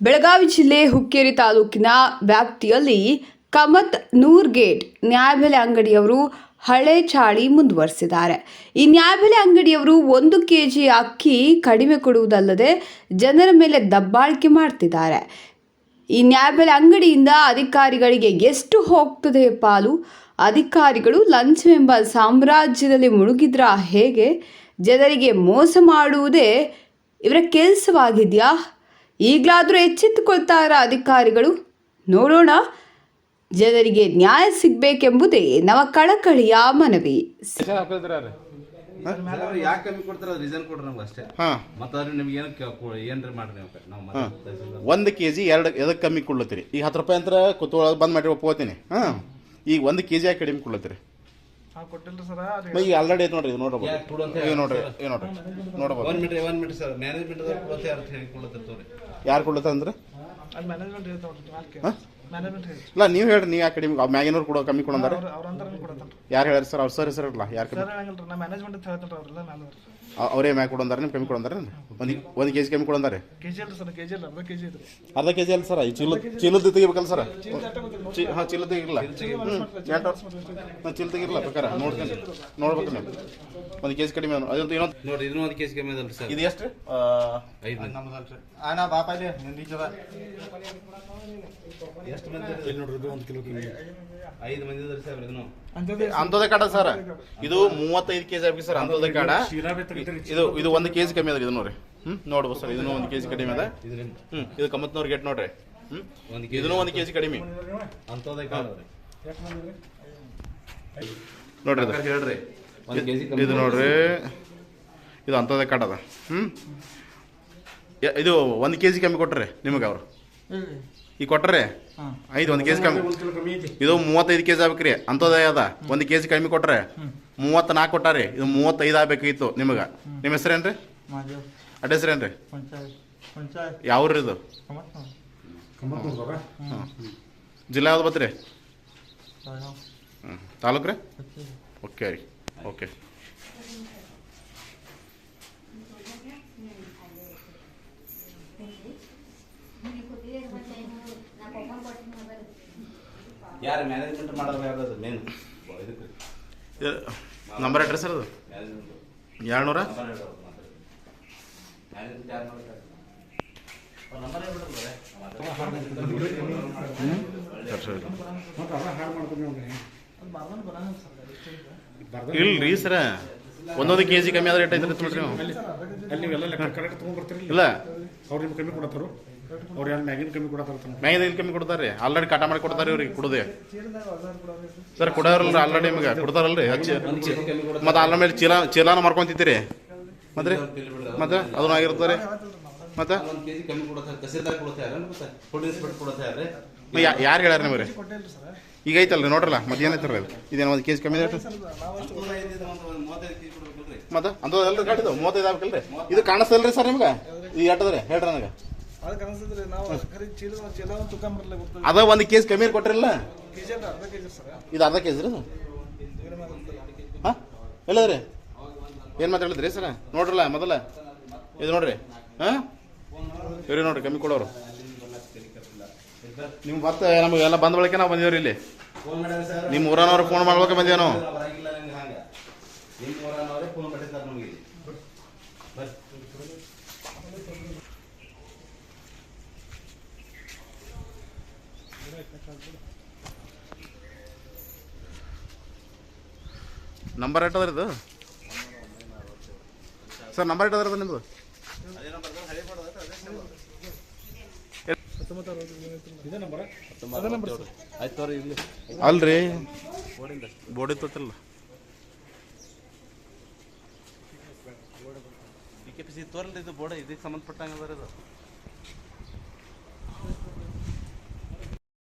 ಬೆಳಗಾವಿ ಜಿಲ್ಲೆ ಹುಕ್ಕೇರಿ ತಾಲೂಕಿನ ವ್ಯಾಪ್ತಿಯಲ್ಲಿ ಕಮತ್ ನೂರ್ಗೇಟ್ ನ್ಯಾಯಬೆಲೆ ಅಂಗಡಿಯವರು ಹಳೆ ಚಾಳಿ ಮುಂದುವರೆಸಿದ್ದಾರೆ. ಈ ನ್ಯಾಯಬೆಲೆ ಅಂಗಡಿಯವರು 1 ಕೆಜಿ ಅಕ್ಕಿ ಕಡಿಮೆ ಕೊಡುವುದಲ್ಲದೆ ಜನರ ಮೇಲೆ ದಬ್ಬಾಳಿಕೆ ಮಾಡ್ತಿದ್ದಾರೆ. ಈ ನ್ಯಾಯಬೆಲೆ ಅಂಗಡಿಯಿಂದ ಅಧಿಕಾರಿಗಳಿಗೆ ಎಷ್ಟು ಹೋಗ್ತದೆ ಪಾಲು? ಅಧಿಕಾರಿಗಳು ಲಂಚವೆಂಬ ಸಾಮ್ರಾಜ್ಯದಲ್ಲಿ ಮುಳುಗಿದ್ರಾ ಹೇಗೆ? ಜನರಿಗೆ ಮೋಸ ಮಾಡುವುದೇ ಇವರ ಕೆಲಸವಾಗಿದೆಯಾ? ಈಗಲಾದರೂ ಎಚ್ಚೆತ್ತುಕೊಳ್ತಾರ ಅಧಿಕಾರಿಗಳು? ನೋಡೋಣ. ಜನರಿಗೆ ನ್ಯಾಯ ಸಿಗಬೇಕೆಂಬುದೇ ನಮ್ಮ ಕಳಕಳಿಯ ಮನವಿ. ಯಾಕೆ ಕಮ್ಮಿ ಕೊಡ್ತಾರ ರೀಸನ್ ಕೊಡ್ರಿ ನಮ್ಗೆ ಅಷ್ಟೇ. ಮತ್ತೆ ನಿಮ್ಗೆ ಏನ್ರಿ ಮಾಡ್ರಿ ನಾವು 1 ಕೆಜಿ ಎದಕ್ಕೆ ಕಮ್ಮಿ ಕೊಡ್ಲತ್ತೀರಿ? ಈಗ 10 ರೂಪಾಯಿ ಅಂತ ಕುತ್ಕೊಳ್ಳೋದು ಬಂದ್ ಮಾಡಿ ಒಪ್ಕೋತೀನಿ. ಈಗ 1 ಕೆಜಿ ಯಾಕೆ ಕಡಿಮೆ ಕೊಡ್ಲತ್ತೀರಿ? ಈಗ ಆಲ್ರೆಡಿ ಐತೆ ನೋಡ್ರಿ, ಇದು ನೋಡ್ರಿ, ನೋಡ್ಬೋದು. 1 ಮಿನಿಟ್ ಸರ್, ಮ್ಯಾನೇಜ್ಮೆಂಟ್ ಯಾರು ಕೊಡ್ಲತ್ತಾರ ಅಂದ್ರೆ ಇಲ್ಲ, ನೀವು ಹೇಳ್ರಿ, ನೀವು ಯಾಕೆ ಕಡಿಮೆ ಮ್ಯಾಗಿನವ್ರು ಕೊಡೋ ಕಮ್ಮಿ ಕೊಡಂದಾರ? ಯಾರು ಹೇಳ್ರಿ ಸರ್? ಅವ್ರ ಸರ್ ಹೆಸರಲ್ಲ, ಯಾರು ಅವರೇ ಮ್ಯಾಗ ಕೊಡಂದಾರ? ನಿಮ್ಗೆ ಕಮ್ಮಿ ಕೊಡಂದಾರ? 1 ಕೆಜಿ ಕಮ್ಮಿ ಕೊಡಂದಾರೆ? ಅರ್ಧ ಕೆಜಿ ಅಲ್ಲ ಸರ್, ಈ ಚೀಲದ ತೆಗಿಬೇಕಲ್ಲ ಸರ್? ಚೀಲ ತೆಗಿರಲ್ಲ, ಚೀಲ ತೆಗಿರಲ್ಲ ಬೇಕಾರೆ ನೋಡ್ಬೇಕು ನೀವು. 1 ಕೆಜಿ ಕಡಿಮೆ ಅದಂತೂ ಇನ್ನೊಂದು ನೋಡ್ರಿ, ಇದನ್ನು 1 ಕೆಜಿ ಕಮ್ಮಿ ಅದಲ್ರಿ ಸರ್. ಇದು ಎಷ್ಟು? 5 ಎಷ್ಟು ಮಂದಿ ನೋಡ್ರಿ? 1 ಕಿಲೋ ಕಮ್ಮಿ 5 ಮಂದಿ ಅದ್ರಿ ಸರ್. ಇದನ್ನು ಅಂತದೇ ಕಾಡ ಸರ್, ಇದು 35 ಕೆಜಿ ಆಗ್ಬೇಕು ಸರ್. ಅಂತದೇ ಕಾಡ ಇದು 1 ಕೆಜಿ ಕಮ್ಮಿ ಅದ. ಇದು ನೋಡ್ರಿ, ನೋಡ್ಬೋದು ಸರ್, ಇದನ್ನು 1 ಕೆಜಿ ಕಡಿಮೆ ಅದ. ಇದು ಕಮತ್ನವ್ರ ಗೇಟ್ ನೋಡ್ರಿ, ಇದನ್ನು 1 ಕೆಜಿ ಕಡಿಮೆ ಅಂತದೇ ಕಾಡ ನೋಡ್ರಿ. ಹೇಳ್ರಿ, ಇದು ನೋಡ್ರಿ, ಇದು ಅಂತದೇ ಕಾಡ ಅದ. ಇದು 1 ಕೆಜಿ ಕಮ್ಮಿ ಕೊಟ್ರೆ ನಿಮಗೆ ಅವರು ಈಗ ಕೊಟ್ರೆ 1 ಕೆಜಿ ಕಮ್ಮಿ. ಇದು 35 ಕೆಜಿ ಆಗ್ಬೇಕ್ರಿ, ಅಂತದೇ ಅದ. 1 ಕೆಜಿ ಕಮ್ಮಿ ಕೊಟ್ರೆ 34 ಕೊಟ್ಟಾರಿ. ಇದು 35 ಆಗ್ಬೇಕಾಗಿತ್ತು ನಿಮಗೆ. ನಿಮ್ಮ ಹೆಸರೇನ್ರಿ? ಅಡ್ಡ ಹೆಸರೇನ್ರಿ? ಯಾವ್ರಿ ಇದು? ಜಿಲ್ಲಾ ಯಾವ್ದು ಬತ್ರಿ? ತಾಲೂಕು ರೀ? ಓಕೆ ರೀ, ಓಕೆ. ಯಾರು ಮ್ಯಾನೇಜ್ಮೆಂಟ್ ಮಾಡೋದು? ಯಾವ್ದು ಮೇನ್ ನಂಬರ್ ಅಡ್ರೆಸ್ ಅದು 200 ಇಲ್ರಿ ಸರ. 1 ಕೆಜಿ ಕಮ್ಮಿ ಆದ್ರೆ ಎಷ್ಟು ಐತ್ರಿ ನೋಡ್ರಿ ಇಲ್ಲ? ಅವ್ರು ನಿಮ್ಗೆ ಕಮ್ಮಿ ಕೊಡತ್ತಾರು, ಅವ್ರು ಯಾರು ಮ್ಯಾಗಿನ ಕಮ್ಮಿ ಕೊಡತ್ತಾರ? ಮ್ಯಾಗಿನ ಕಮ್ಮಿ ಕೊಡ್ತಾರೆ, ಆಲ್ರೆಡಿ ಕಾಟ ಮಾಡಿ ಕೊಡ್ತಾರೆ ಇವ್ರಿಗೆ ಕುಡ್ದೆ ಸರ್. ಕೊಡೋರಲ್ರಿ ಆಲ್ರೆಡಿ ನಿಮ್ಗೆ ಕೊಡ್ತಾರಲ್ರಿ. ಮತ್ತೆ ಅಲ್ಲ ಮೇಲೆ ಚೀಲಾನ ಮಾರ್ಕೊಂತಿದ್ದೀರಿ ಮತ್ತೆ ಅದನ್ನ ಆಗಿರ್ತಾರೆ. ಮತ್ತೆ ಯಾರು ಹೇಳ್ಯಾರ ನಿಮ್ಗೆ? ಈಗ ಐತಲ್ರಿ ನೋಡ್ರಲ್ಲ, ಮತ್ತೆ ಏನೈತಲ್ರಿ ಅದು? ಇದೇನು 1 ಕೆಜಿ ಕಮ್ಮಿ ಐತೆ ಮತ್ತೆ ಅಂತದಲ್ರಿ ಗಾಡಿದು 35 ಆಗ್ಬೇಕಲ್ರಿ? ಇದು ಕಾಣಿಸ್ತಲ್ರಿ ಸರ್ ನಿಮ್ಗೆ? ಈಗ ಎಟ್ಟದ್ರಿ ಹೇಳ್ರಿ ನನಗೆ? ಅದ 1 ಕೆಜಿ ಕಮ್ಮಿ ಕೊಟ್ರಿಲ್ಲ? ಇದು ಅರ್ಧ ಕೆಜಿ ರೀ? ಹಾಂ ಎಲ್ಲದ್ರಿ? ಏನು ಮಾತಾಡಿದ್ರಿ ಸರ? ನೋಡ್ರಲ್ಲ ಮೊದಲ ಇದು ನೋಡ್ರಿ. ಇವ್ರಿ ನೋಡ್ರಿ ಕಮ್ಮಿ ಕೊಡೋರು. ನೀವು ಮತ್ತೆ ನಮಗೆಲ್ಲ ಬಂದ ಬಳಿಕೆ ನಾವು ಬಂದಿವ್ರಿ ಇಲ್ಲಿ. ನಿಮ್ಮ ಊರನವ್ರು ಫೋನ್ ಮಾಡ್ಬೇಕು ಬಂದೇವ್ ನಾವು. ನಂಬರ್ ಎಟ್ಟದ್ರಿ ಇದು ಸರ್? ನಂಬರ್ ಎಟ್ಟದ್ರಿ ನಿಮ್ದು? ಅಲ್ರಿ ಬೋರ್ಡ್ ಇತ್ತಲ್ಲ, ತೋರ್ಲ್ರಿ ಇದು ಬೋರ್ಡ್ ಇದಕ್ಕೆ ಸಂಬಂಧಪಟ್ಟಂಗೆ ಅದ ಇದು.